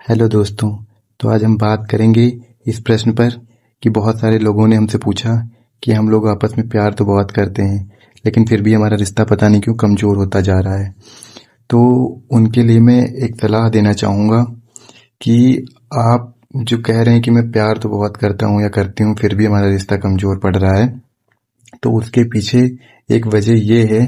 Hello दोस्तों। तो आज हम बात करेंगे इस प्रश्न पर कि बहुत सारे लोगों ने हमसे पूछा कि हम लोग आपस में प्यार तो बहुत करते हैं लेकिन फिर भी हमारा रिश्ता पता नहीं क्यों कमज़ोर होता जा रहा है। तो उनके लिए मैं एक सलाह देना चाहूँगा कि आप जो कह रहे हैं कि मैं प्यार तो बहुत करता हूँ या करती हूँ फिर भी हमारा रिश्ता कमज़ोर पड़ रहा है, तो उसके पीछे एक वजह ये है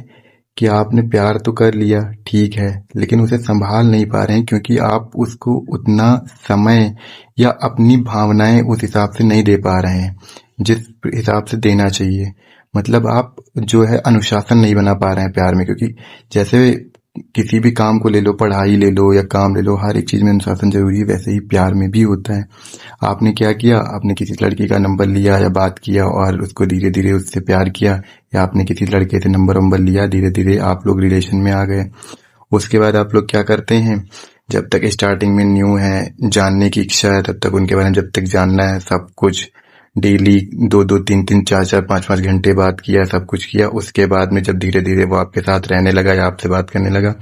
कि आपने प्यार तो कर लिया, ठीक है, लेकिन उसे संभाल नहीं पा रहे हैं क्योंकि आप उसको उतना समय या अपनी भावनाएं उस हिसाब से नहीं दे पा रहे हैं जिस हिसाब से देना चाहिए। मतलब आप जो है अनुशासन नहीं बना पा रहे हैं प्यार में, क्योंकि जैसे किसी भी काम को ले लो, पढ़ाई ले लो या काम ले लो, हर एक चीज़ में अनुशासन जरूरी है, वैसे ही प्यार में भी होता है। आपने क्या किया, आपने किसी लड़की का नंबर लिया या बात किया और उसको धीरे धीरे उससे प्यार किया, या आपने किसी लड़के से नंबर वंबर लिया, धीरे धीरे आप लोग रिलेशन में आ गए। उसके बाद आप लोग क्या करते हैं, जब तक स्टार्टिंग में न्यू है, जानने की इच्छा है, तब तक उनके बारे में जब तक जानना है, सब कुछ डेली 2-2, 3-3, 4-4, 5-5 घंटे बात किया, सब कुछ किया। उसके बाद में जब धीरे धीरे वो आपके साथ रहने लगा या आपसे बात करने लगा,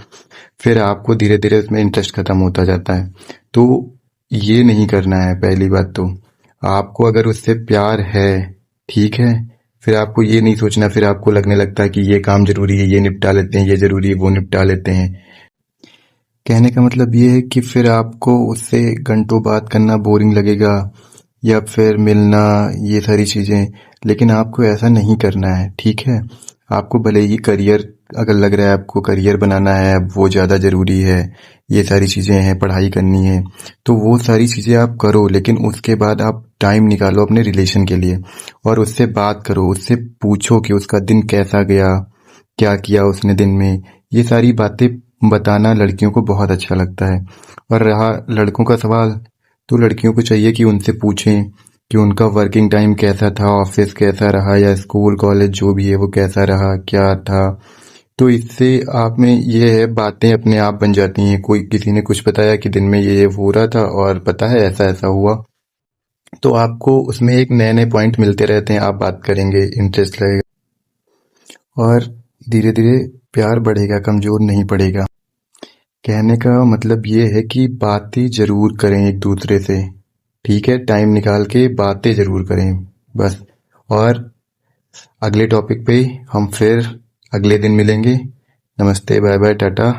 फिर आपको धीरे धीरे उसमें इंटरेस्ट खत्म होता जाता है। तो ये नहीं करना है। पहली बात तो आपको अगर उससे प्यार है, ठीक है, फिर आपको ये नहीं सोचना, फिर आपको लगने लगता है कि ये काम जरूरी है, ये निपटा लेते हैं, ये जरूरी है, वो निपटा लेते हैं। कहने का मतलब ये है कि फिर आपको उससे घंटों बात करना बोरिंग लगेगा या फिर मिलना, ये सारी चीज़ें। लेकिन आपको ऐसा नहीं करना है, ठीक है। आपको भले ही करियर, अगर लग रहा है आपको करियर बनाना है, वो ज़्यादा ज़रूरी है, ये सारी चीज़ें हैं, पढ़ाई करनी है, तो वो सारी चीज़ें आप करो, लेकिन उसके बाद आप टाइम निकालो अपने रिलेशन के लिए और उससे बात करो, उससे पूछो कि उसका दिन कैसा गया, क्या किया उसने दिन में। ये सारी बातें बताना लड़कियों को बहुत अच्छा लगता है। और रहा लड़कों का सवाल, तो लड़कियों को चाहिए कि उनसे पूछें कि उनका वर्किंग टाइम कैसा था, ऑफिस कैसा रहा, या स्कूल कॉलेज जो भी है वो कैसा रहा, क्या था। तो इससे आप में ये है, बातें अपने आप बन जाती हैं। कोई किसी ने कुछ बताया कि दिन में ये हो रहा था और पता है ऐसा ऐसा हुआ, तो आपको उसमें एक नए नए पॉइंट मिलते रहते हैं। आप बात करेंगे, इंटरेस्ट रहेगा और धीरे धीरे प्यार बढ़ेगा, कमज़ोर नहीं पड़ेगा। कहने का मतलब ये है कि बातें ज़रूर करें एक दूसरे से, ठीक है, टाइम निकाल के बातें ज़रूर करें बस। और अगले टॉपिक पे हम फिर अगले दिन मिलेंगे। नमस्ते, बाय बाय, टाटा।